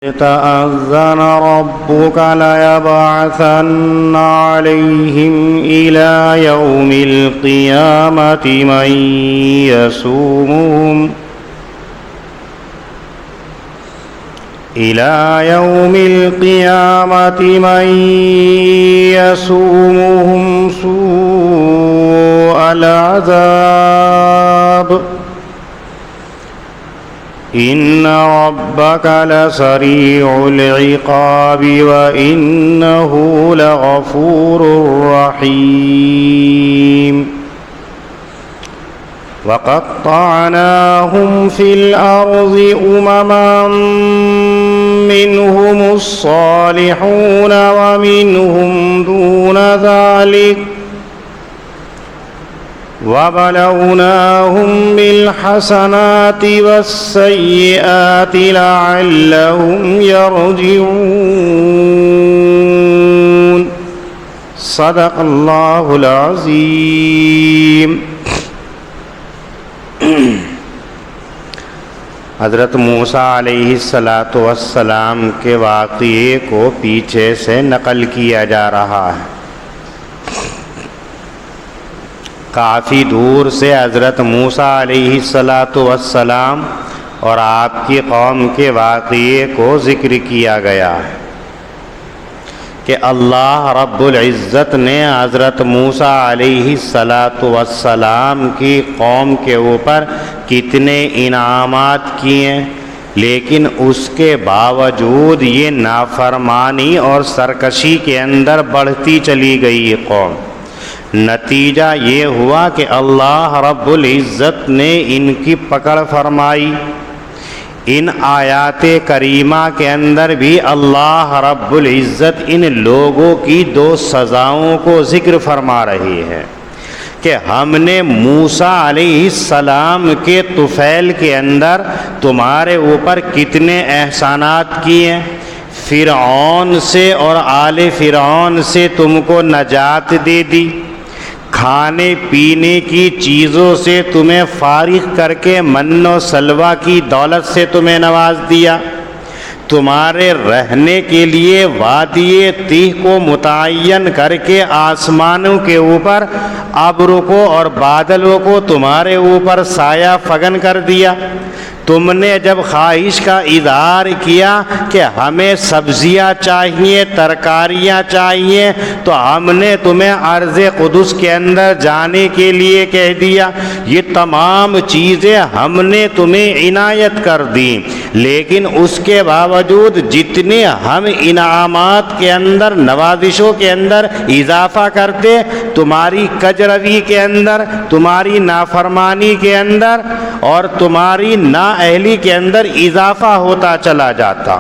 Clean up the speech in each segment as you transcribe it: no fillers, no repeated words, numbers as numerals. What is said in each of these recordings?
تأذن ربك ليبعثن عليهم إلى يوم القيامة من يسومهم سوء العذاب إن ربك لسريع العقاب وإنه لغفور رحيم وقطعناهم في الأرض أمما منهم الصالحون ومنهم دون ذلك وبلوناهم بالحسنات والسيئات لعلهم يرجعون صدق الله العظيم. حضرت موسیٰ علیہ السلام کے واقعے کو پیچھے سے نقل کیا جا رہا ہے. کافی دور سے حضرت موسیٰ علیہ السلام اور آپ کی قوم کے واقعے کو ذکر کیا گیا ہے کہ اللہ رب العزت نے حضرت موسیٰ علیہ السلام کی قوم کے اوپر کتنے انعامات کیے، لیکن اس کے باوجود یہ نافرمانی اور سرکشی کے اندر بڑھتی چلی گئی قوم. نتیجہ یہ ہوا کہ اللہ رب العزت نے ان کی پکڑ فرمائی. ان آیات کریمہ کے اندر بھی اللہ رب العزت ان لوگوں کی دو سزاؤں کو ذکر فرما رہی ہے کہ ہم نے موسیٰ علیہ السلام کے طفیل کے اندر تمہارے اوپر کتنے احسانات کیے. فرعون سے اور آل فرعون سے تم کو نجات دے دی، کھانے پینے کی چیزوں سے تمہیں فارغ کر کے من و سلوہ کی دولت سے تمہیں نواز دیا، تمہارے رہنے کے لیے وادی تیہ کو متعین کر کے آسمانوں کے اوپر ابروں کو اور بادلوں کو تمہارے اوپر سایہ فگن کر دیا. تم نے جب خواہش کا اظہار کیا کہ ہمیں سبزیاں چاہیے، ترکاریاں چاہیے، تو ہم نے تمہیں ارض قدس کے اندر جانے کے لیے کہہ دیا. یہ تمام چیزیں ہم نے تمہیں عنایت کر دیں، لیکن اس کے باوجود جتنے ہم انعامات کے اندر، نوازشوں کے اندر اضافہ کرتے، تمہاری کجروی کے اندر، تمہاری نافرمانی کے اندر اور تمہاری نااہلی کے اندر اضافہ ہوتا چلا جاتا.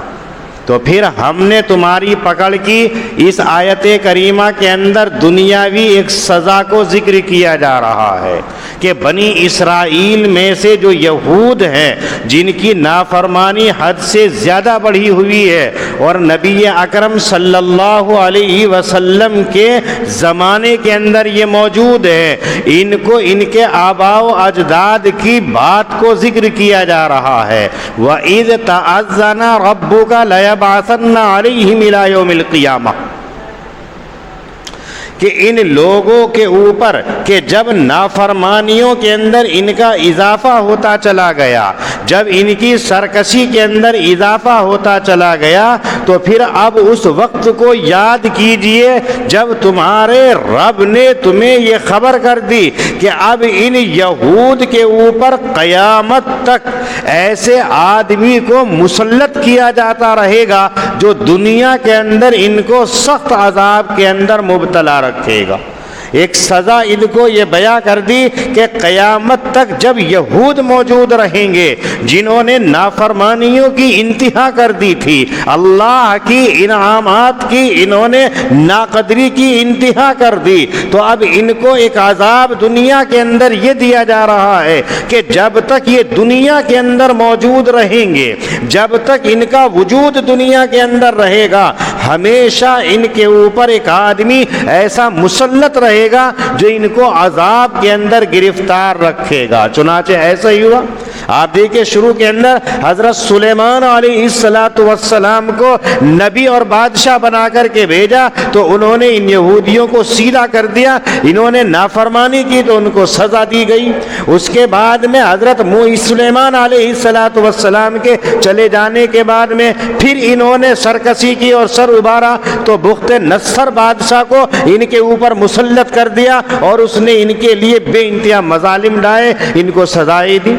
تو پھر ہم نے تمہاری پکڑ کی. اس آیت کریمہ کے اندر دنیاوی ایک سزا کو ذکر کیا جا رہا ہے کہ بنی اسرائیل میں سے جو یہود ہیں جن کی نافرمانی حد سے زیادہ بڑھی ہوئی ہے اور نبی اکرم صلی اللہ علیہ وسلم کے زمانے کے اندر یہ موجود ہے، ان کو ان کے آباء و اجداد کی بات کو ذکر کیا جا رہا ہے. وَإِذْ تَأَذَّنَ رَبُّكَ لَيَبْعَثَنَّ عَلَيْهِمْ إِلَى يَوْمِ الْقِيَامَةِ، کہ ان لوگوں کے اوپر کہ جب نافرمانیوں کے اندر ان کا اضافہ ہوتا چلا گیا، جب ان کی سرکشی کے اندر اضافہ ہوتا چلا گیا، تو پھر اب اس وقت کو یاد کیجئے جب تمہارے رب نے تمہیں یہ خبر کر دی کہ اب ان یہود کے اوپر قیامت تک ایسے آدمی کو مسلط کیا جاتا رہے گا جو دنیا کے اندر ان کو سخت عذاب کے اندر مبتلا رکھے گا. ایک سزا ان کو یہ بیان کر دی کہ قیامت تک جب یہود موجود رہیں گے جنہوں نے نافرمانیوں کی انتہا کر دی تھی، اللہ کی انعامات کی انہوں نے ناقدری کی انتہا کر دی، تو اب ان کو ایک عذاب دنیا کے اندر یہ دیا جا رہا ہے کہ جب تک یہ دنیا کے اندر موجود رہیں گے، جب تک ان کا وجود دنیا کے اندر رہے گا، ہمیشہ ان کے اوپر ایک آدمی ایسا مسلط رہے گا جو ان کو عذاب کے اندر گرفتار رکھے گا. چنانچہ ایسا ہی ہوا. آپ دیکھیں شروع کے اندر حضرت سلیمان علیہ السلام کو نبی اور بادشاہ بنا کر کے بھیجا تو انہوں نے ان یہودیوں کو سیدھا کر دیا، انہوں نے نافرمانی کی تو ان کو سزا دی گئی۔ اس کے بعد میں حضرت سلیمان علیہ السلام کے چلے جانے کے بعد میں پھر انہوں نے سرکشی کی اور سر ابھارا تو بخت نصر بادشاہ کو ان کے اوپر مسلط کر دیا اور اس نے ان کے لیے بے انتہا مظالم ڈائے، ان کو سزائیں دی۔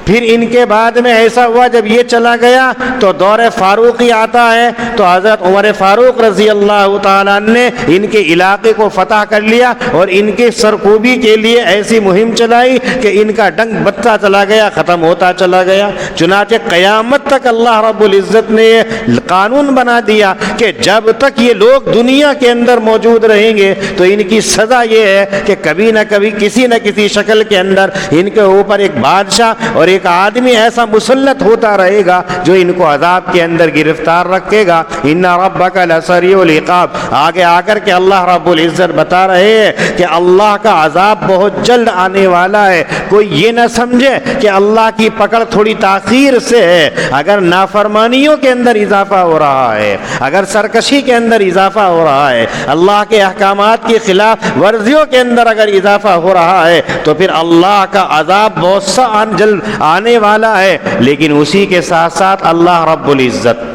پھر ان کے بعد میں ایسا ہوا جب یہ چلا گیا تو دور فاروقی آتا ہے تو حضرت عمر فاروق رضی اللہ تعالیٰ نے ان کے علاقے کو فتح کر لیا اور ان کے سرکوبی کے لیے ایسی مہم چلائی کہ ان کا ڈنگ بتتا چلا گیا، ختم ہوتا چلا گیا۔ چنانچہ قیامت تک اللہ رب العزت نے یہ قانون بنا دیا کہ جب تک یہ لوگ دنیا کے اندر موجود رہیں گے تو ان کی سزا یہ ہے کہ کبھی نہ کبھی کسی نہ کسی شکل کے اندر ان کے اوپر ایک بادشاہ اور ایک آدمی ایسا مسلط ہوتا رہے گا جو ان کو عذاب کے اندر گرفتار رکھے گا۔ ان ربک لسریع العقاب، آگے آ کر کے اللہ رب العزت بتا رہے ہیں کہ اللہ کا عذاب بہت جلد آنے والا ہے۔ کوئی یہ نہ سمجھے کہ اللہ کی پکڑ تھوڑی تاخیر سے ہے۔ اگر نافرمانیوں کے اندر اضافہ ہو رہا ہے، اگر سرکشی کے اندر اضافہ ہو رہا ہے، اللہ کے احکامات کی خلاف ورزیوں کے اندر اگر اضافہ ہو رہا ہے تو پھر اللہ کا عذاب بہت سا جلد آنے والا ہے۔ لیکن اسی کے ساتھ ساتھ اللہ رب العزت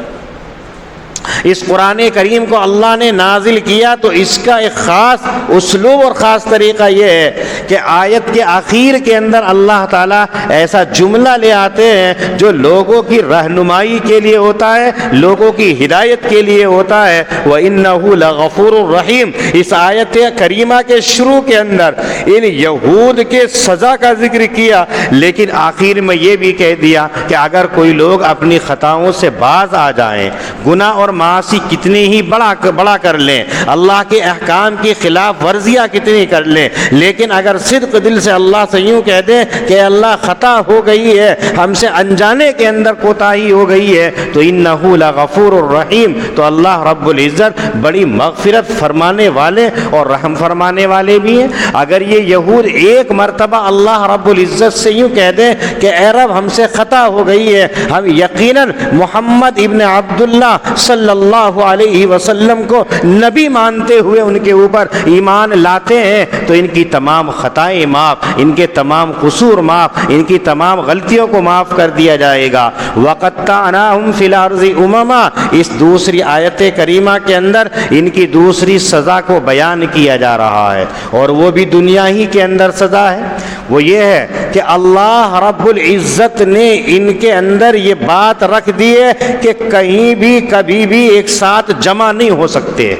اس قرآن کریم کو اللہ نے نازل کیا تو اس کا ایک خاص اسلوب اور خاص طریقہ یہ ہے کہ آیت کے آخر کے اندر اللہ تعالیٰ ایسا جملہ لے آتے ہیں جو لوگوں کی رہنمائی کے لیے ہوتا ہے، لوگوں کی ہدایت کے لیے ہوتا ہے۔ وَإِنَّهُ لَغَفُورٌ الرحیم، اس آیت کریمہ کے شروع کے اندر ان یہود کے سزا کا ذکر کیا، لیکن آخر میں یہ بھی کہہ دیا کہ اگر کوئی لوگ اپنی خطاؤں سے باز آ جائیں، گناہ اور معاصی کتنی ہی بڑا کر لیں، اللہ کے احکام کی خلاف ورزیاں کتنی کر لیں، لیکن اگر صدق دل سے اللہ سے یوں کہہ دیں کہ اللہ خطا ہو گئی ہے، ہم سے انجانے کے اندر کوتاہی ہو گئی ہے، تو انہ لغفور الرحیم، تو اللہ رب العزت بڑی مغفرت فرمانے والے اور رحم فرمانے والے بھی ہیں۔ اگر یہ یہود ایک مرتبہ اللہ رب العزت سے یوں کہہ دیں کہ اے رب ہم سے خطا ہو گئی ہے، ہم یقیناً محمد ابن عبداللہ صلی اللہ علیہ وسلم کو نبی مانتے ہوئے ان کے اوپر ایمان لاتے ہیں، تو ان کی تمام خطائیں معاف، ان کے تمام قصور معاف، ان کی تمام غلطیوں کو معاف کر دیا جائے گا۔ وَقَطَّعْنَاهُمْ فِي الْأَرْضِ أُمَمًا، اس دوسری آیت کریمہ کے اندر ان کی دوسری سزا کو بیان کیا جا رہا ہے، اور وہ بھی دنیا ہی کے اندر سزا ہے۔ وہ یہ ہے کہ اللہ رب العزت نے ان کے اندر یہ بات رکھ دی ہے کہ کہیں بھی کبھی بھی ایک ساتھ جمع نہیں ہو سکتے۔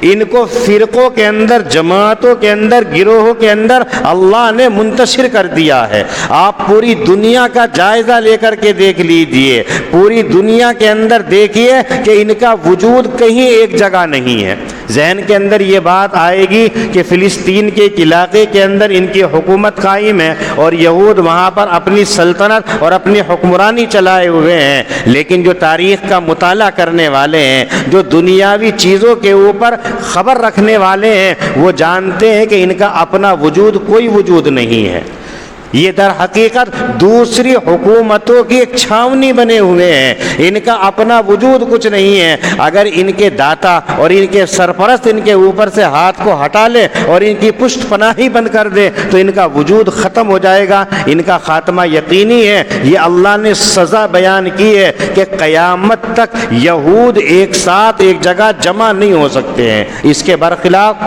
ان کو فرقوں کے اندر، جماعتوں کے اندر، گروہوں کے اندر اللہ نے منتشر کر دیا ہے۔ آپ پوری دنیا کا جائزہ لے کر کے دیکھ لیجئے، پوری دنیا کے اندر دیکھیے کہ ان کا وجود کہیں ایک جگہ نہیں ہے۔ ذہن کے اندر یہ بات آئے گی کہ فلسطین کے ایک علاقے کے اندر ان کی حکومت قائم ہے اور یہود وہاں پر اپنی سلطنت اور اپنی حکمرانی چلائے ہوئے ہیں، لیکن جو تاریخ کا مطالعہ کرنے والے ہیں، جو دنیاوی چیزوں کے اوپر خبر رکھنے والے ہیں، وہ جانتے ہیں کہ ان کا اپنا وجود کوئی وجود نہیں ہے۔ یہ در حقیقت دوسری حکومتوں کی ایک چھاونی بنے ہوئے ہیں، ان کا اپنا وجود کچھ نہیں ہے۔ اگر ان کے داتا اور ان کے سرپرست ان کے اوپر سے ہاتھ کو ہٹا لے اور ان کی پشت پناہی بند کر دے تو ان کا وجود ختم ہو جائے گا، ان کا خاتمہ یقینی ہے۔ یہ اللہ نے سزا بیان کی ہے کہ قیامت تک یہود ایک ساتھ ایک جگہ جمع نہیں ہو سکتے ہیں۔ اس کے برخلاف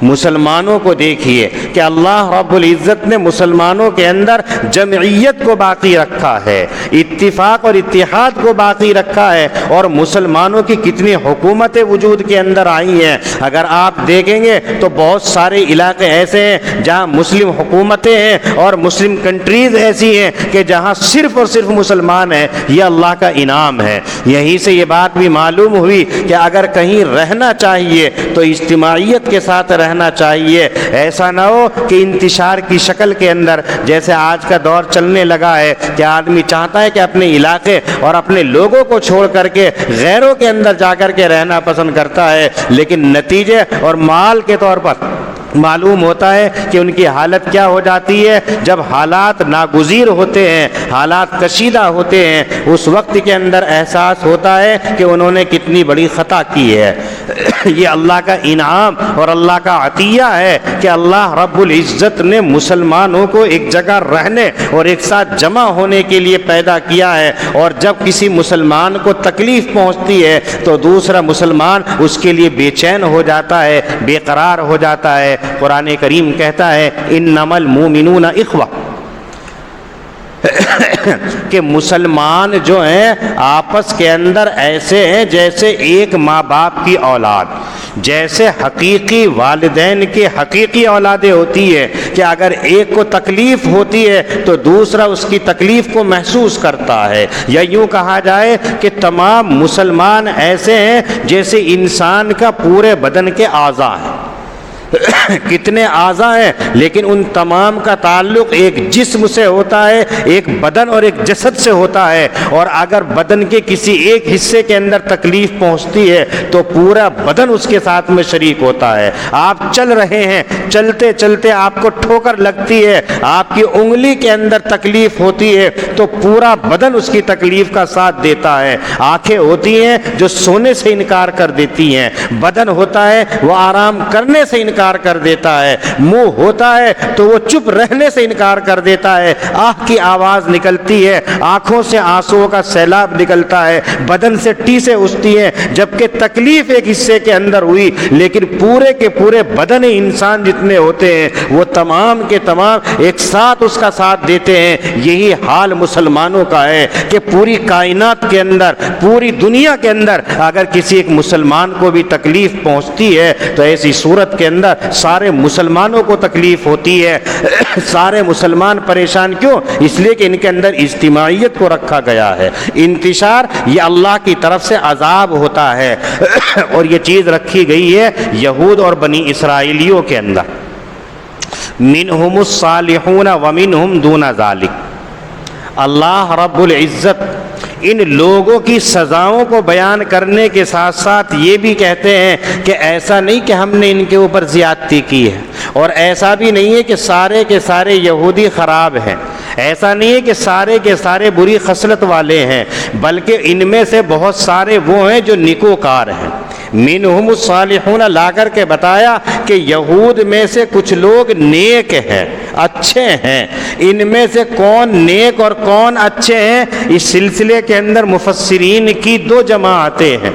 مسلمانوں کو دیکھیے کہ اللہ رب العزت نے مسلمانوں کے اندر جمعیت کو باقی رکھا ہے، اتفاق اور اتحاد کو باقی رکھا ہے، اور مسلمانوں کی کتنی حکومتیں وجود کے اندر آئی ہیں۔ اگر آپ دیکھیں گے تو بہت سارے علاقے ایسے ہیں جہاں مسلم حکومتیں ہیں اور مسلم کنٹریز ایسی ہیں کہ جہاں صرف اور صرف مسلمان ہیں۔ یہ اللہ کا انعام ہے۔ یہیں سے یہ بات بھی معلوم ہوئی کہ اگر کہیں رہنا چاہیے تو اجتماعیت کے ساتھ رہنا چاہیے. ایسا نہ ہو کہ انتشار کی شکل کے اندر جیسے آج کا دور چلنے لگا ہے کہ آدمی چاہتا ہے کہ اپنے علاقے اور اپنے لوگوں کو چھوڑ کر کے غیروں کے اندر جا کر کے رہنا پسند کرتا ہے، لیکن نتیجے اور مال کے طور پر معلوم ہوتا ہے کہ ان کی حالت کیا ہو جاتی ہے. جب حالات ناگزیر ہوتے ہیں، حالات کشیدہ ہوتے ہیں، اس وقت کے اندر احساس ہوتا ہے کہ انہوں نے کتنی بڑی خطا کی ہے. یہ اللہ کا انعام اور اللہ کا عطیہ ہے کہ اللہ رب العزت نے مسلمانوں کو ایک جگہ رہنے اور ایک ساتھ جمع ہونے کے لیے پیدا کیا ہے. اور جب کسی مسلمان کو تکلیف پہنچتی ہے تو دوسرا مسلمان اس کے لیے بے چین ہو جاتا ہے، بے قرار ہو جاتا ہے. قرآن کریم کہتا ہے انما المؤمنون اخوہ، کہ مسلمان جو ہیں آپس کے اندر ایسے ہیں جیسے ایک ماں باپ کی اولاد، جیسے حقیقی والدین کی حقیقی اولادیں ہوتی ہے کہ اگر ایک کو تکلیف ہوتی ہے تو دوسرا اس کی تکلیف کو محسوس کرتا ہے. یا یوں کہا جائے کہ تمام مسلمان ایسے ہیں جیسے انسان کا پورے بدن کے اعضاء ہیں. کتنے اعضاء ہیں لیکن ان تمام کا تعلق ایک جسم سے ہوتا ہے، ایک بدن اور ایک جسد سے ہوتا ہے. اور اگر بدن کے کسی ایک حصے کے اندر تکلیف پہنچتی ہے تو پورا بدن اس کے ساتھ میں شریک ہوتا ہے. آپ چل رہے ہیں، چلتے چلتے آپ کو ٹھوکر لگتی ہے، آپ کی انگلی کے اندر تکلیف ہوتی ہے تو پورا بدن اس کی تکلیف کا ساتھ دیتا ہے. آنکھیں ہوتی ہیں جو سونے سے انکار کر دیتی ہیں، بدن ہوتا ہے وہ آرام کرنے سے انکار کر دیتا ہے، منہ ہوتا ہے تو وہ چپ رہنے سے انکار کر دیتا ہے. آہ کی آواز نکلتی ہے، آنکھوں سے آنسوؤں کا سیلاب نکلتا ہے، بدن سے ٹیسیں اٹھتی ہیں، جبکہ تکلیف ایک حصے کے اندر ہوئی لیکن پورے کے پورے بدن انسان جتنے ہوتے ہیں وہ تمام کے تمام ایک ساتھ اس کا ساتھ دیتے ہیں. یہی حال مسلمانوں کا ہے کہ پوری کائنات کے اندر، پوری دنیا کے اندر اگر کسی ایک مسلمان کو بھی تکلیف پہنچتی ہے تو ایسی صورت کے اندر سارے مسلمانوں کو تکلیف ہوتی ہے. سارے مسلمان پریشان کیوں؟ اس لیے کہ ان کے اندر اجتماعیت کو رکھا گیا ہے. انتشار یہ اللہ کی طرف سے عذاب ہوتا ہے اور یہ چیز رکھی گئی ہے یہود اور بنی اسرائیلیوں کے اندر. منہم الصالحون ومنہم دون ذالک. اللہ رب العزت ان لوگوں کی سزاؤں کو بیان کرنے کے ساتھ ساتھ یہ بھی کہتے ہیں کہ ایسا نہیں کہ ہم نے ان کے اوپر زیادتی کی ہے، اور ایسا بھی نہیں ہے کہ سارے کے سارے یہودی خراب ہیں، ایسا نہیں ہے کہ سارے کے سارے بری خصلت والے ہیں، بلکہ ان میں سے بہت سارے وہ ہیں جو نیکوکار ہیں. منہم الصالحون لا کر کے بتایا کہ یہود میں سے کچھ لوگ نیک ہیں، اچھے ہیں. ان میں سے کون نیک اور کون اچھے ہیں اس سلسلے کے اندر مفسرین کی دو جماعتیں ہیں.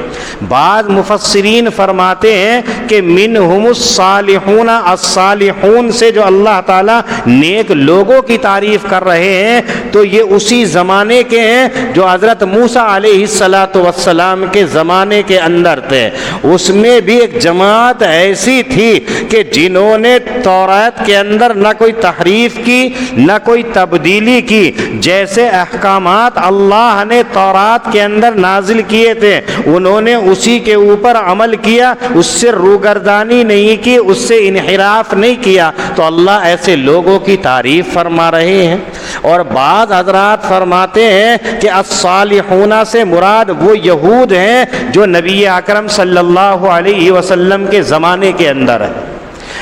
بعض مفسرین فرماتے ہیں کہ منہم الصالحون، الصالحون سے جو اللہ تعالیٰ نیک لوگوں کی تعریف کر رہے ہیں تو یہ اسی زمانے کے ہیں جو حضرت موسیٰ علیہ السلام کے زمانے کے اندر تھے. اس میں بھی ایک جماعت ایسی تھی کہ جنہوں نے تورات کے اندر نہ کوئی تحریف کی نہ کوئی تبدیلی کی. جیسے احکامات اللہ نے تورات کے اندر نازل کیے تھے انہوں نے اسی کے اوپر عمل کیا، اس سے روگردانی نہیں کی، اس سے انحراف نہیں کیا. تو اللہ ایسے لوگوں کی تعریف فرما رہے ہیں. اور بعض حضرات فرماتے ہیں کہ الصالحون سے مراد وہ یہود ہیں جو نبی اکرم صلی اللہ علیہ وسلم کے زمانے کے اندر ہے.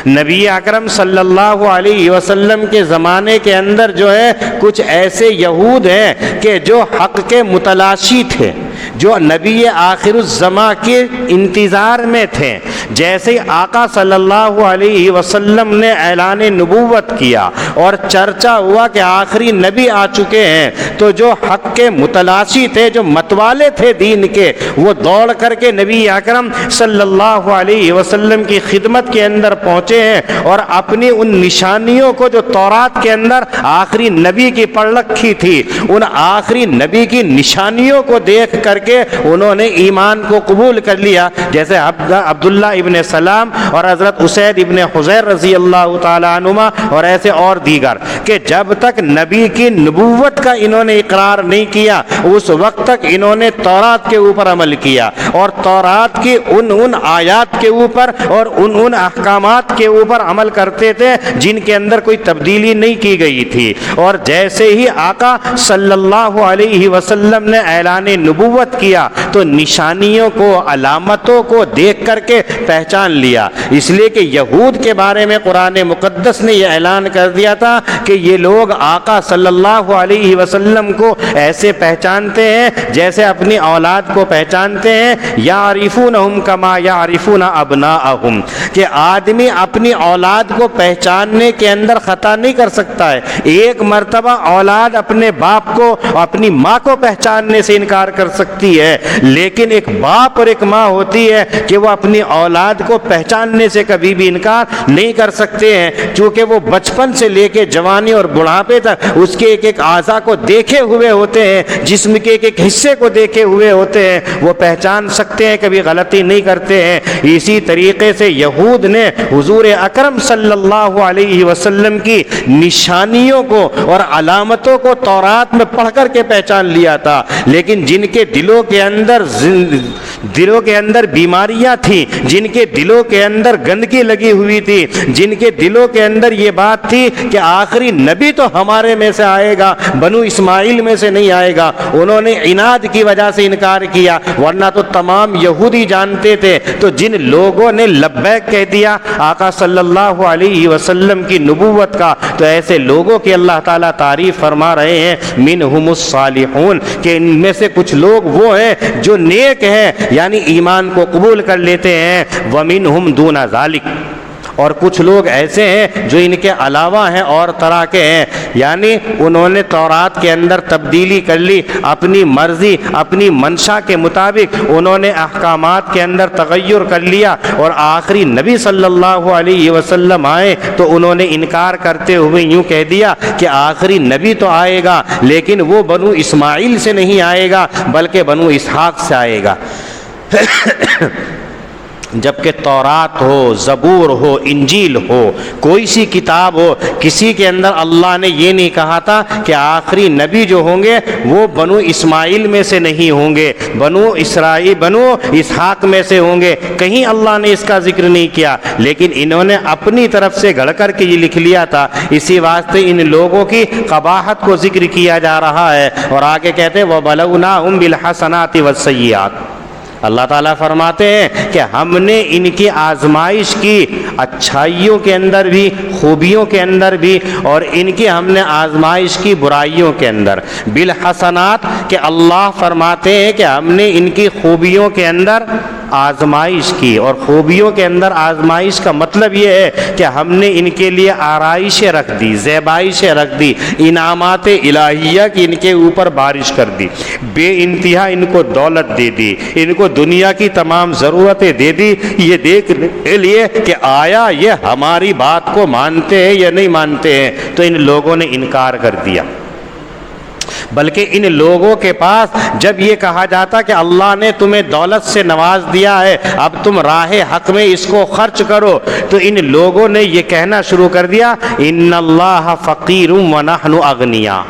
نبی اکرم صلی اللہ علیہ وسلم کے زمانے کے اندر جو ہے کچھ ایسے یہود ہیں کہ جو حق کے متلاشی تھے، جو نبی آخر الزماں کے انتظار میں تھے. جیسے آقا صلی اللہ علیہ وسلم نے اعلان نبوت کیا اور چرچا ہوا کہ آخری نبی آ چکے ہیں تو جو حق کے متلاشی تھے، جو متوالے تھے دین کے، وہ دوڑ کر کے نبی اکرم صلی اللہ علیہ وسلم کی خدمت کے اندر پہنچے ہیں اور اپنی ان نشانیوں کو جو تورات کے اندر آخری نبی کی پڑھ رکھی تھی، ان آخری نبی کی نشانیوں کو دیکھ کر کے انہوں نے ایمان کو قبول کر لیا. جیسے عبداللہ ابن سلام اور حضرت اسید ابن حضیر رضی اللہ تعالیٰ عنہما اور ایسے اور دیگر کہ جب تک نبی کی نبوت کا انہوں نے اقرار نہیں کیا اس وقت تک انہوں نے تورات کے اوپر عمل کیا اور تورات کی ان آیات کے اوپر اور ان احکامات کے اوپر عمل کرتے تھے جن کے اندر کوئی تبدیلی نہیں کی گئی تھی. اور جیسے ہی آقا صلی اللہ علیہ وسلم نے اعلان نبوت کیا تو نشانیوں کو علامتوں کو دیکھ کر کے پہچان لیا. اس لیے کہ یہود کے بارے میں قرآن مقدس نے یہ اعلان کر دیا تھا کہ یہ لوگ آقا صلی اللہ علیہ وسلم کو ایسے پہچانتے ہیں جیسے اپنی اولاد کو پہچانتے ہیں. یعرفونہم کما یعرفون ابناءہم کہ آدمی اپنی اولاد کو پہچاننے کے اندر خطا نہیں کر سکتا ہے. ایک مرتبہ اولاد اپنے باپ کو اپنی ماں کو پہچاننے سے انکار کر سکتی ہے لیکن ایک باپ اور ایک ماں ہوتی ہے کہ وہ اپنی اولاد کو پہچاننے سے کبھی بھی انکار نہیں کر سکتے ہیں چونکہ وہ بچپن سے لے کے جوانی اور بڑھاپے تک اس کے ایک ایک اعضاء کو دیکھے ہوئے ہوتے ہیں, جسم کے ایک ایک حصے کو دیکھے ہوئے ہوتے ہیں, وہ پہچان سکتے ہیں, کبھی غلطی نہیں کرتے ہیں. اسی طریقے سے یہود نے حضور اکرم صلی اللہ علیہ وسلم کی نشانیوں کو اور علامتوں کو تورات میں پڑھ کر کے پہچان لیا تھا لیکن جن کے دلوں کے اندر بیماریاں تھیں, جن کے دلوں کے اندر گندگی لگی ہوئی تھی, جن کے دلوں کے اندر یہ بات تھی کہ آخری نبی تو ہمارے میں سے آئے گا, بنو اسماعیل میں سے نہیں آئے گا, انہوں نے عناد کی وجہ سے انکار کیا ورنہ تو تمام یہودی جانتے تھے. تو جن لوگوں نے لبیک کہہ دیا آقا صلی اللہ علیہ وسلم کی نبوت کا تو ایسے لوگوں کی اللہ تعالیٰ تعریف فرما رہے ہیں منہم الصالحون کہ ان میں سے کچھ لوگ وہ ہیں جو نیک ہیں یعنی ایمان کو قبول کر لیتے ہیں. ومنہم دون ذالک اور کچھ لوگ ایسے ہیں جو ان کے علاوہ ہیں اور طرح کے ہیں یعنی انہوں نے تورات کے اندر تبدیلی کر لی, اپنی مرضی اپنی منشا کے مطابق انہوں نے احکامات کے اندر تغیر کر لیا اور آخری نبی صلی اللہ علیہ وسلم آئے تو انہوں نے انکار کرتے ہوئے یوں کہہ دیا کہ آخری نبی تو آئے گا لیکن وہ بنو اسماعیل سے نہیں آئے گا بلکہ بنو اسحاق سے آئے گا. جبکہ تورات ہو, زبور ہو, انجیل ہو, کوئی سی کتاب ہو, کسی کے اندر اللہ نے یہ نہیں کہا تھا کہ آخری نبی جو ہوں گے وہ بنو اسماعیل میں سے نہیں ہوں گے, بنو اسحاق میں سے ہوں گے. کہیں اللہ نے اس کا ذکر نہیں کیا لیکن انہوں نے اپنی طرف سے گھڑ کر کے یہ لکھ لیا تھا. اسی واسطے ان لوگوں کی قباحت کو ذکر کیا جا رہا ہے. اور آگے کہتے وَبَلَوْنَاهُمْ بِالْحَسَنَاتِ وَالسَّيِّئَاتِ اللہ تعالیٰ فرماتے ہیں کہ ہم نے ان کی آزمائش کی اچھائیوں کے اندر بھی, خوبیوں کے اندر بھی, اور ان کی ہم نے آزمائش کی برائیوں کے اندر. بالحسنات کہ اللہ فرماتے ہیں کہ ہم نے ان کی خوبیوں کے اندر آزمائش کی, اور خوبیوں کے اندر آزمائش کا مطلب یہ ہے کہ ہم نے ان کے لیے آرائشیں رکھ دی, زیبائشیں رکھ دی, انعامات الہیہ کی ان کے اوپر بارش کر دی, بے انتہا ان کو دولت دے دی, ان کو دنیا کی تمام ضرورتیں دے دی, یہ دیکھنے کے لیے کہ آیا یہ ہماری بات کو مانتے ہیں یا نہیں مانتے ہیں. تو ان لوگوں نے انکار کر دیا. بلکہ ان لوگوں کے پاس جب یہ کہا جاتا کہ اللہ نے تمہیں دولت سے نواز دیا ہے اب تم راہ حق میں اس کو خرچ کرو, تو ان لوگوں نے یہ کہنا شروع کر دیا ان اللہ فقیر ونحن اغنیاء.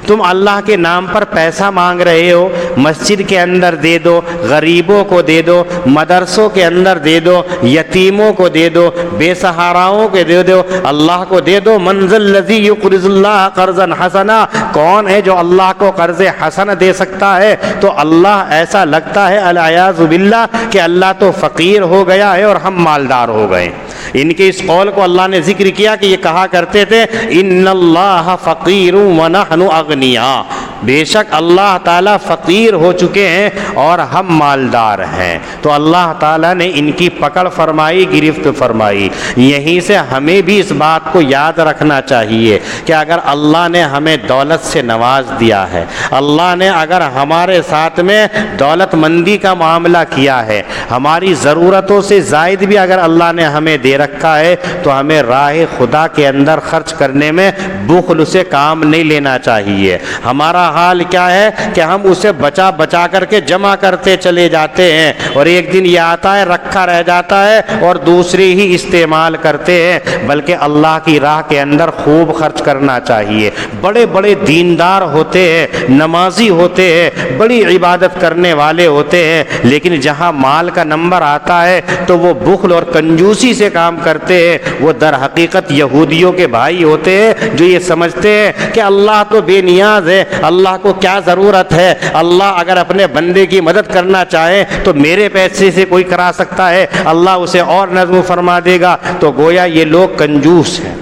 تم اللہ کے نام پر پیسہ مانگ رہے ہو, مسجد کے اندر دے دو, غریبوں کو دے دو, مدرسوں کے اندر دے دو, یتیموں کو دے دو, بے سہاراؤں کو دے دو, اللہ کو دے دو. من ذا الذی یقرض اللہ قرضا حسنا, کون ہے جو اللہ کو قرض حسن دے سکتا ہے؟ تو اللہ ایسا لگتا ہے العیاذ باللہ کہ اللہ تو فقیر ہو گیا ہے اور ہم مالدار ہو گئے. ان کے اس قول کو اللہ نے ذکر کیا کہ یہ کہا کرتے تھے ان اللہ فقیر ونحن اغنیاء, بے شک اللہ تعالیٰ فقیر ہو چکے ہیں اور ہم مالدار ہیں. تو اللہ تعالیٰ نے ان کی پکڑ فرمائی, گرفت فرمائی. یہیں سے ہمیں بھی اس بات کو یاد رکھنا چاہیے کہ اگر اللہ نے ہمیں دولت سے نواز دیا ہے, اللہ نے اگر ہمارے ساتھ میں دولت مندی کا معاملہ کیا ہے, ہماری ضرورتوں سے زائد بھی اگر اللہ نے ہمیں دے رکھا ہے, تو ہمیں راہ خدا کے اندر خرچ کرنے میں بخل سے کام نہیں لینا چاہیے. ہمارا ہمارا حال کیا ہے کہ ہم اسے بچا بچا کر کے جمع کرتے چلے جاتے ہیں، اور ایک دن یہ آتا ہے رکھا رہ جاتا ہے اور دوسری ہی استعمال کرتے ہیں۔ بلکہ اللہ کی راہ کے اندر خوب خرچ کرنا چاہیے۔ بڑے بڑے دیندار ہوتے ہیں، نمازی ہوتے ہیں، بڑی عبادت کرنے والے ہوتے ہیں، لیکن جہاں مال کا نمبر آتا ہے تو وہ بخل اور کنجوسی سے کام کرتے ہیں۔ وہ در حقیقت یہودیوں کے بھائی ہوتے ہیں جو یہ سمجھتے ہیں کہ اللہ تو بے نیاز ہے، اللہ کو کیا ضرورت ہے، اللہ اگر اپنے بندے کی مدد کرنا چاہے تو میرے پیسے سے کوئی کرا سکتا ہے، اللہ اسے اور نظم فرما دے گا۔ تو گویا یہ لوگ کنجوس ہیں۔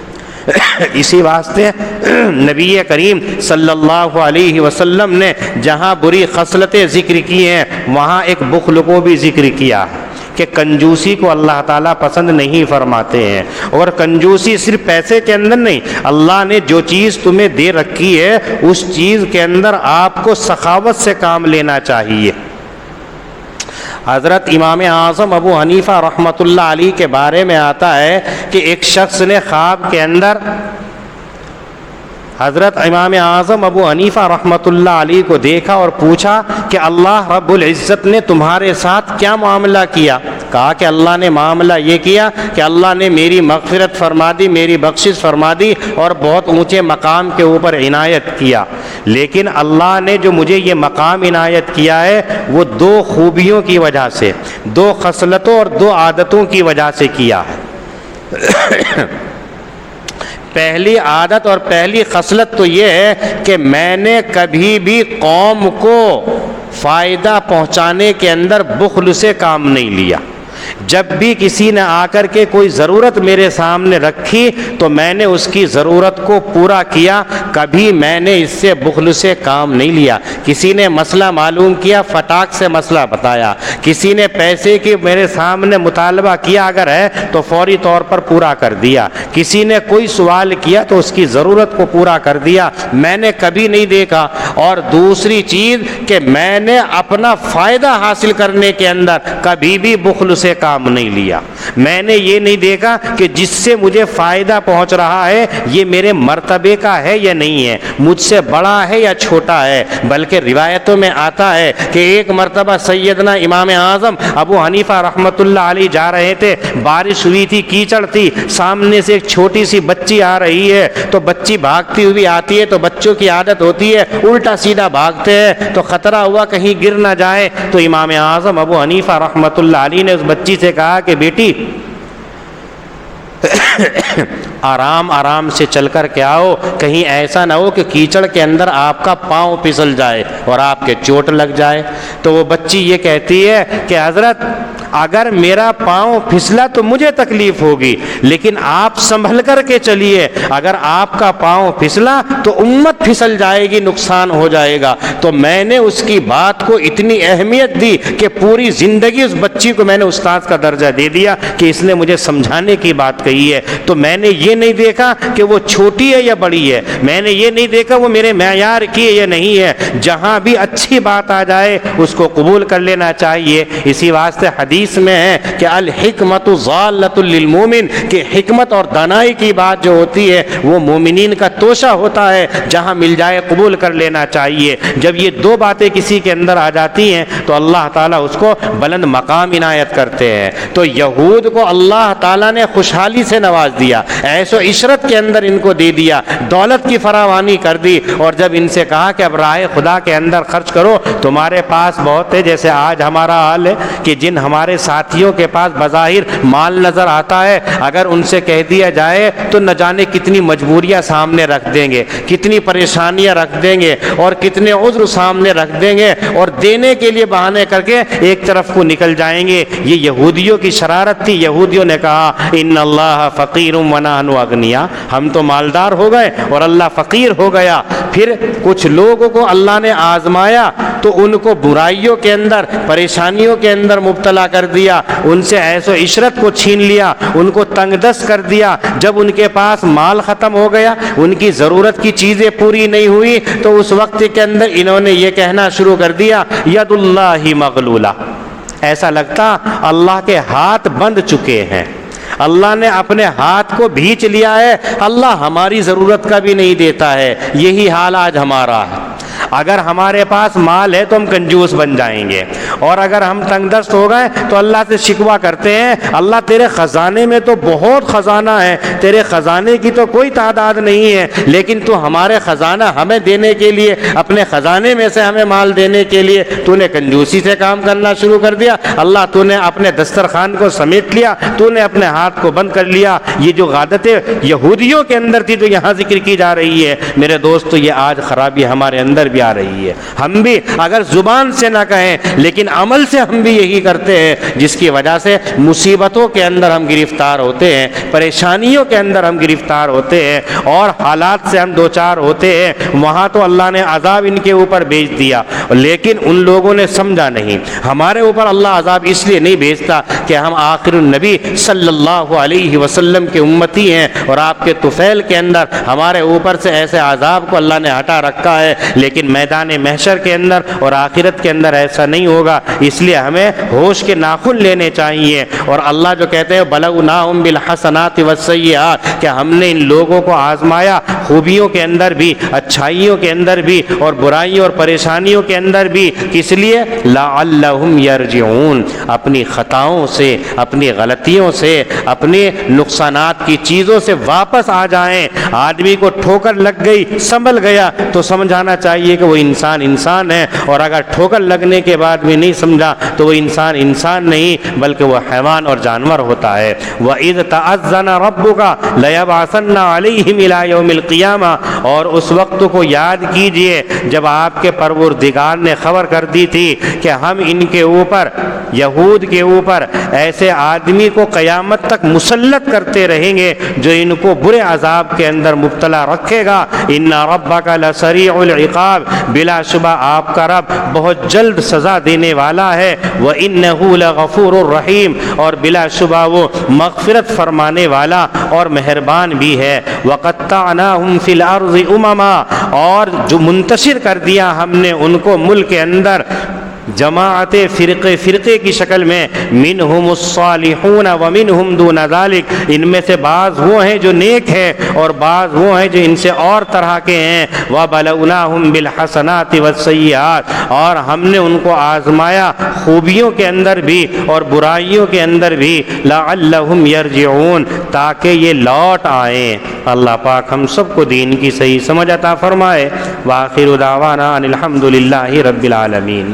اسی واسطے نبی کریم صلی اللہ علیہ وسلم نے جہاں بری خصلتیں ذکر کی ہیں وہاں ایک بخل کو بھی ذکر کیا کہ کنجوسی کو اللہ تعالیٰ پسند نہیں فرماتے ہیں۔ اور کنجوسی صرف پیسے کے اندر نہیں، اللہ نے جو چیز تمہیں دے رکھی ہے اس چیز کے اندر آپ کو سخاوت سے کام لینا چاہیے۔ حضرت امام اعظم ابو حنیفہ رحمۃ اللہ علیہ کے بارے میں آتا ہے کہ ایک شخص نے خواب کے اندر حضرت امام اعظم ابو حنیفہ رحمۃ اللہ علیہ کو دیکھا اور پوچھا کہ اللہ رب العزت نے تمہارے ساتھ کیا معاملہ کیا؟ کہا کہ اللہ نے معاملہ یہ کیا کہ اللہ نے میری مغفرت فرما دی، میری بخشش فرما دی اور بہت اونچے مقام کے اوپر عنایت کیا، لیکن اللہ نے جو مجھے یہ مقام عنایت کیا ہے وہ دو خوبیوں کی وجہ سے، دو خصلتوں اور دو عادتوں کی وجہ سے کیا ہے۔ پہلی عادت اور پہلی خصلت تو یہ ہے کہ میں نے کبھی بھی قوم کو فائدہ پہنچانے کے اندر بخل سے کام نہیں لیا۔ جب بھی کسی نے آ کر کے کوئی ضرورت میرے سامنے رکھی تو میں نے اس کی ضرورت کو پورا کیا، کبھی میں نے اس سے بخل سے کام نہیں لیا۔ کسی نے مسئلہ معلوم کیا، فٹاک سے مسئلہ بتایا، کسی نے پیسے کی میرے سامنے مطالبہ کیا اگر ہے تو فوری طور پر پورا کر دیا، کسی نے کوئی سوال کیا تو اس کی ضرورت کو پورا کر دیا، میں نے کبھی نہیں دیکھا۔ اور دوسری چیز کہ میں نے اپنا فائدہ حاصل کرنے کے اندر کبھی بھی بخل سے کام نہیں لیا۔ میں نے یہ نہیں دیکھا کہ جس سے مجھے فائدہ پہنچ رہا ہے یہ میرے مرتبے کا ہے یا نہیں ہے، مجھ سے بڑا ہے یا چھوٹا ہے، بلکہ روایتوں میں آتا ہے کہ ایک مرتبہ سیدنا امام اعظم ابو حنیفہ رحمۃ اللہ علیہ جا رہے تھے، بارش ہوئی تھی، کیچڑ تھی، سامنے سے ایک چھوٹی سی بچی آ رہی ہے تو بچی بھاگتی ہوئی آتی ہے تو بچوں کی عادت ہوتی ہے الٹا سیدھا بھاگتے ہیں، تو خطرہ ہوا کہیں گر نہ جائے، تو امام اعظم ابو حنیفہ رحمۃ اللہ علیہ نے اس بچی سے کہا کہ بیٹی آرام آرام سے چل کر کے آؤ، کہیں ایسا نہ ہو کہ کیچڑ کے اندر آپ کا پاؤں پھسل جائے اور آپ کے چوٹ لگ جائے۔ تو وہ بچی یہ کہتی ہے کہ حضرت اگر میرا پاؤں پھسلا تو مجھے تکلیف ہوگی، لیکن آپ سنبھل کر کے چلیے، اگر آپ کا پاؤں پھسلا تو امت پھسل جائے گی، نقصان ہو جائے گا۔ تو میں نے اس کی بات کو اتنی اہمیت دی کہ پوری زندگی اس بچی کو میں نے استاد کا درجہ دے دیا کہ اس نے مجھے سمجھانے کی بات کہی ہے۔ تو میں نے یہ نہیں دیکھا کہ وہ چھوٹی ہے یا بڑی ہے، میں نے یہ نہیں دیکھا وہ میرے معیار کی ہے یا نہیں ہے، جہاں بھی اچھی بات آ جائے اس کو قبول کر لینا چاہیے۔ اسی واسطے حدیث میں ہے کہ الحکمت ضالۃ للمومن، کہ حکمت اور دانائی کی بات جو ہوتی ہے وہ مومنین کا توشہ ہوتا ہے، جہاں مل جائے قبول کر لینا چاہیے۔ جب یہ دو باتیں کسی کے اندر آ جاتی ہیں تو اللہ تعالیٰ اس کو بلند مقام عنایت کرتے ہیں۔ تو یہود کو اللہ تعالیٰ نے خوشحالی سے نواز دیا، ایش و عشرت کے اندر ان کو دے دیا، دولت کی فراوانی کر دی، اور جب ان سے کہا کہ اب راہ خدا کے اندر خرچ کرو، تمہارے پاس بہت ہے، جیسے آج ہمارا حال ہے کہ جن ہمارے ساتھیوں کے پاس بظاہر مال نظر آتا ہے، اگر ان سے کہہ دیا جائے تو نہ جانے کتنی مجبوریاں سامنے رکھ دیں گے، کتنی پریشانیاں رکھ دیں گے اور کتنے عذر سامنے رکھ دیں گے، اور دینے کے لیے بہانے کر کے ایک طرف کو نکل جائیں گے۔ یہ یہودیوں کی شرارت تھی۔ یہودیوں نے کہا ان اللہ فقیر ونحن اغنیاء، ہم تو مالدار ہو گئے اور اللہ فقیر ہو گیا۔ پھر کچھ لوگوں کو اللہ نے آزمایا تو ان کو برائیوں کے اندر، پریشانیوں کے اندر مبتلا کر دیا، ان سے عیش و عشرت کو چھین لیا، ان کو تنگ دست کر دیا۔ جب ان کے پاس مال ختم ہو گیا، ان کی ضرورت کی چیزیں پوری نہیں ہوئی، تو اس وقت کے اندر انہوں نے یہ کہنا شروع کر دیا ید اللہ مغلولہ، ایسا لگتا اللہ کے ہاتھ بند چکے ہیں، اللہ نے اپنے ہاتھ کو بھینچ لیا ہے، اللہ ہماری ضرورت کا بھی نہیں دیتا ہے۔ یہی حال آج ہمارا ہے۔ اگر ہمارے پاس مال ہے تو ہم کنجوس بن جائیں گے، اور اگر ہم تنگ دست ہو گئے تو اللہ سے شکوہ کرتے ہیں، اللہ تیرے خزانے میں تو بہت خزانہ ہے، تیرے خزانے کی تو کوئی تعداد نہیں ہے، لیکن تو ہمارے خزانہ ہمیں دینے کے لیے، اپنے خزانے میں سے ہمیں مال دینے کے لیے تو نے کنجوسی سے کام کرنا شروع کر دیا۔ اللہ تو نے اپنے دسترخوان کو سمیٹ لیا، تو نے اپنے ہاتھ کو بند کر لیا۔ یہ جو عادتیں یہودیوں کے اندر تھی جو یہاں ذکر کی جا رہی ہے میرے دوستو، یہ آج خرابی ہمارے اندر بھی آ رہی ہے۔ ہم بھی اگر زبان سے نہ کہیں لیکن عمل سے ہم بھی یہی کرتے ہیں، جس کی وجہ سے مصیبتوں کے اندر ہم گرفتار ہوتے ہیں، پریشانیوں کے اندر ہم گرفتار ہوتے ہیں، اور حالات سے ہم دوچار ہوتے ہیں۔ وہاں تو اللہ نے عذاب ان کے اوپر بھیج دیا، لیکن ان لوگوں نے سمجھا نہیں۔ ہمارے اوپر اللہ عذاب اس لیے نہیں بھیجتا کہ ہم آخر النبی صلی اللہ علیہ وسلم کے امتی ہیں، اور آپ کے طفیل کے اندر ہمارے اوپر سے ایسے عذاب کو اللہ نے ہٹا رکھا ہے، لیکن میدان محشر کے اندر اور آخرت کے اندر ایسا نہیں ہوگا۔ اس لیے ہمیں ہوش کے ناخن لینے چاہیے، اور اللہ جو کہتے ہیں بلوناہم بالحسنات والسیئات، کہ ہم نے ان لوگوں کو آزمایا خوبیوں کے اندر بھی، اچھائیوں کے اندر بھی، اور برائیوں اور پریشانیوں کے اندر بھی، کس لیے؟ لعلہم یرجعون، اپنی خطاؤں سے، اپنی غلطیوں سے، اپنے نقصانات کی چیزوں سے واپس آ جائیں۔ آدمی کو ٹھوکر لگ گئی، سنبھل گیا تو سمجھانا چاہیے کہ وہ انسان ہے، اور اگر ٹھوکر لگنے کے بعد بھی نہیں سمجھا تو وہ انسان نہیں بلکہ وہ حیوان اور جانور ہوتا ہے۔ وَإِذْ تَأَذَّنَ رَبُّكَ لَيَبْعَثَنَّ عَلَيْهِمْ إِلَى يَوْمِ الْقِيَامَةِ، اور اس وقت کو یاد کیجئے جب آپ کے پروردگار نے خبر کر دی تھی کہ ہم ان کے اوپر، یہود کے اوپر ایسے آدمی کو قیامت تک مسلط کرتے رہیں گے جو ان کو برے عذاب کے اندر مبتلا رکھے گا۔ ان ربک لسریع العقاب، بلا شبہ آپ کا رب بہت جلد سزا دینے والا ہے۔ وانہ لغفور الرحیم، اور بلا شبہ وہ مغفرت فرمانے والا اور مہربان بھی ہے۔ وقطعناہم فی الارض امما، اور جو منتشر کر دیا ہم نے ان کو ملک کے اندر جماعت فرقے کی شکل میں، منہم الصالحون ومنہم دون ذالک، ان میں سے بعض وہ ہیں جو نیک ہیں اور بعض وہ ہیں جو ان سے اور طرح کے ہیں۔ وبلوناہم بالحسنات والسیئات، اور ہم نے ان کو آزمایا خوبیوں کے اندر بھی اور برائیوں کے اندر بھی، لعلہم یرجعون، تاکہ یہ لوٹ آئیں۔ اللہ پاک ہم سب کو دین کی صحیح سمجھ عطا فرمائے۔ وآخر دعوانا ان الحمد للہ رب العالمین۔